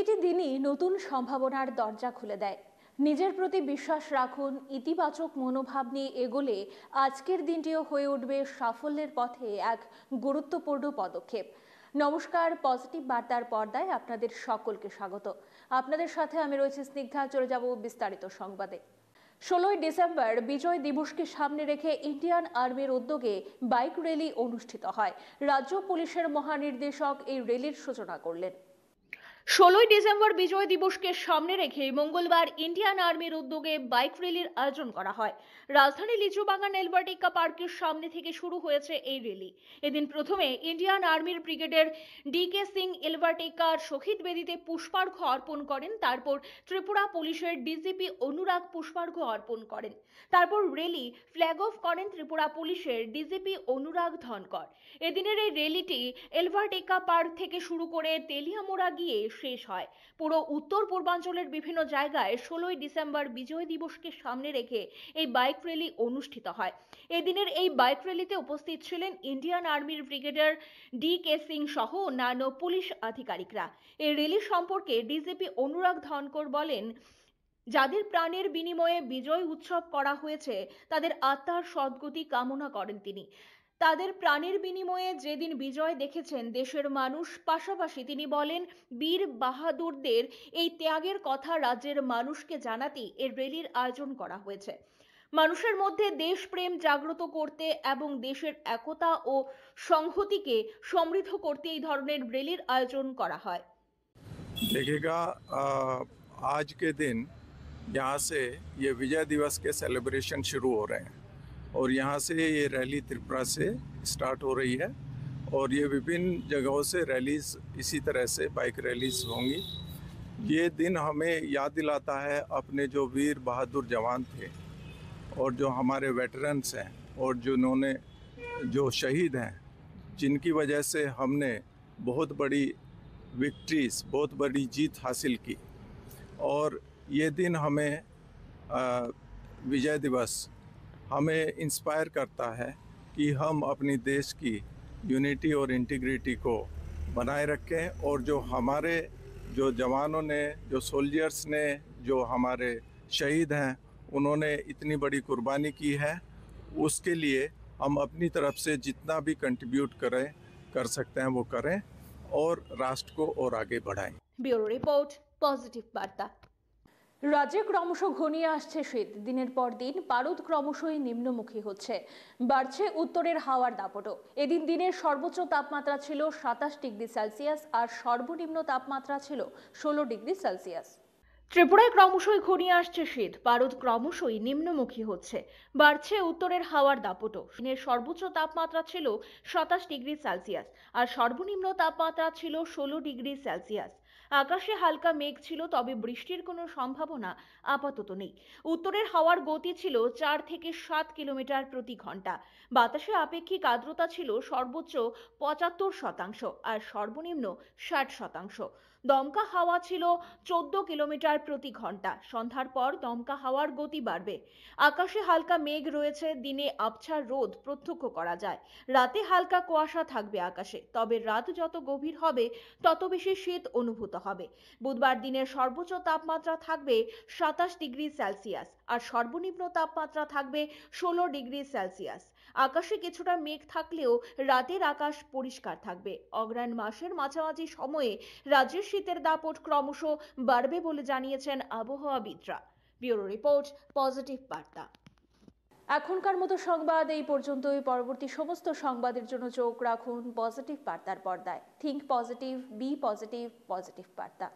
প্রতিটি দিনই নতুন সম্ভাবনার দরজা খুলে দেয়। নিজের প্রতি বিশ্বাস রাখুন, ইতিবাচক মনোভাব নিয়ে এগোলে আজকের দিনটিও হয়ে উঠবে সাফল্যের পথে এক গুরুত্বপূর্ণ পদক্ষেপ। নমস্কার, পজিটিভ বার্তার পর্দায় আপনাদের সকলকে স্বাগত। আপনাদের সাথে আমি রয়েছি স্নিগ্ধা। চলে যাব বিস্তারিত সংবাদে। 16ই ডিসেম্বর বিজয় দিবসকে সামনে রেখে ইন্ডিয়ান আর্মির উদ্যোগে বাইক র্যালি অনুষ্ঠিত হয়। রাজ্য পুলিশের মহানির্দেশক এই র্যালির সূচনা করলেন। 16ই ডিসেম্বর বিজয় দিবসকে সামনে রেখে মঙ্গলবার ইন্ডিয়ান আর্মির উদ্যোগে বাইক র্যালির আয়োজন করা হয়। রাজধানী লিচুবাগান এলবার্টিকা পার্কের সামনে থেকে শুরু হয়েছে এই র্যালি। এদিন প্রথমে ইন্ডিয়ান আর্মির ব্রিগেডিয়ার ডি.কে. সিং এলবার্টিকার শহীদ বেদিতে পুষ্পার্ঘ্য অর্পণ করেন। তারপর ত্রিপুরা পুলিশের ডিজিপি অনুরাগ পুষ্পার্ঘ্য অর্পণ করেন। তারপর র্যালি ফ্ল্যাগ অফ করেন ত্রিপুরা পুলিশের ডিজিপি অনুরাগ ধনকর। এদিনের এই র্যালিটি এলবার্টিকা পার্ক থেকে শুরু করে তেলিয়ামোড়া গিয়ে শেষ হয়। পুরো উত্তর পূর্বাঞ্চলের বিভিন্ন জায়গায় 16ই ডিসেম্বর বিজয় দিবসকে সামনে রেখে এই বাইক র্যালি অনুষ্ঠিত হয়। এদিনের এই বাইক র্যালিতে উপস্থিত ছিলেন ইন্ডিয়ান আর্মির ব্রিগেডিয়ার ডি.কে. সিং সহ অন্যান্য পুলিশ আধিকারিকরা। এই র্যালি সম্পর্কে ডিজিপি অনুরাগ ধনকর বলেন, যাদের প্রাণের বিনিময়ে বিজয় উৎসব করা হয়েছে তাদের আত্মার সদ্গতি কামনা করেন তিনি। তাদের প্রাণের বিনিময়ে যেদিন বিজয় দেখেছেন দেশের মানুষ, পাশাপাশি তিনি বলেন বীর বাহাদুরদের এই ত্যাগের কথা রাজ্যের মানুষকে জানাতেই এর র্যালির আয়োজন করা হয়েছে। মানুষের মধ্যে দেশপ্রেম জাগ্রত করতে এবং দেশের একতা ও সংহতিকে সমৃদ্ধ করতে এই ধরনের র্যালির আয়োজন করা হয়। देखिएगा आज के दिन यहाँ से ये विजय दिवस के सेलिब्रेशन शुरू हो रहे हैं और यहाँ से ये रैली त्रिपुरा से स्टार्ट हो रही है और ये विभिन्न जगहों से रैलीज इसी तरह से बाइक रैलीज होंगी। ये दिन हमें याद दिलाता है अपने जो वीर बहादुर जवान थे और जो हमारे वेटरन्स हैं और जिन्होंने जो शहीद हैं, जिनकी वजह से हमने बहुत बड़ी विक्ट्रीज, बहुत बड़ी जीत हासिल की। और ये दिन हमें विजय दिवस हमें इंस्पायर करता है कि हम अपनी देश की यूनिटी और इंटीग्रिटी को बनाए रखें और जो हमारे जो जवानों ने, जो सोल्जर्स ने, जो हमारे शहीद हैं, उन्होंने इतनी बड़ी कुर्बानी की है, उसके लिए हम अपनी तरफ से जितना भी कंट्रीब्यूट कर सकते हैं वो करें और राष्ट्र को और आगे बढ़ाएं। ব্যুরো রিপোর্ট, পজিটিভ বার্তা। রাজ্যে ক্রমশ ঘনিয়ে আসছে শীত। দিনের পর দিন পারদ ক্রমশই নিম্নমুখী হচ্ছে। বাড়ছে উত্তরের হাওয়ার দাপটও। এদিন দিনের সর্বোচ্চ তাপমাত্রা ছিল 27 ডিগ্রি সেলসিয়াস আর সর্বনিম্ন তাপমাত্রা ছিল 16 ডিগ্রি সেলসিয়াস। ত্রিপুরায় ক্রমশই ঘনিয়ে আসছে শীত। পারদ ক্রমশই নিম্নমুখী হচ্ছে। বাড়ছে উত্তরের হাওয়ার দাপটও। দিনের সর্বোচ্চ তাপমাত্রা ছিল 27 ডিগ্রি সেলসিয়াস আর সর্বনিম্ন তাপমাত্রা ছিল 16 ডিগ্রি সেলসিয়াস। আকাশে হালকা মেঘ ছিল, তবে বৃষ্টির কোনো সম্ভাবনা আপাতত নেই। উত্তরের হাওয়ার গতি ছিল 4 থেকে 7 কিলোমিটার প্রতি ঘন্টা। বাতাসে আপেক্ষিক আর্দ্রতা ছিল সর্বোচ্চ 75% আর সর্বনিম্ন 60%। দমকা হাওয়া ছিল 14 কিলোমিটার প্রতি ঘন্টা। সন্ধ্যার পর দমকা হাওয়ার গতি বাড়বে। আকাশে হালকা মেঘ রয়েছে। দিনে আবছা রোদ প্রত্যক্ষ করা যায়। রাতে হালকা কুয়াশা থাকবে আকাশে। তবে রাত যত গভীর হবে তত বেশি শীত অনুভূত হবে। বুধবার দিনের সর্বোচ্চ তাপমাত্রা থাকবে 27 ডিগ্রি সেলসিয়াস আর সর্বনিম্ন তাপমাত্রা থাকবে 16 ডিগ্রি সেলসিয়াস। আকাশে কিছুটা মেঘ থাকলেও রাতের আকাশ পরিষ্কার থাকবে। অগ্রহায়ণ মাসের মাঝামাঝি সময়ে রাজ্যের শীতের দাপট ক্রমশ বাড়বে বলে জানিয়েছেন আবহাওয়াবিদরা। ব্যুরো রিপোর্ট, পজিটিভ বার্তা। এখনকার মতো সংবাদ এই পর্যন্তই। পরবর্তী সমস্ত সংবাদের জন্য চোখ রাখুন পজিটিভ বার্তার পর্দায়। Think positive, be positive, positive বার্তা।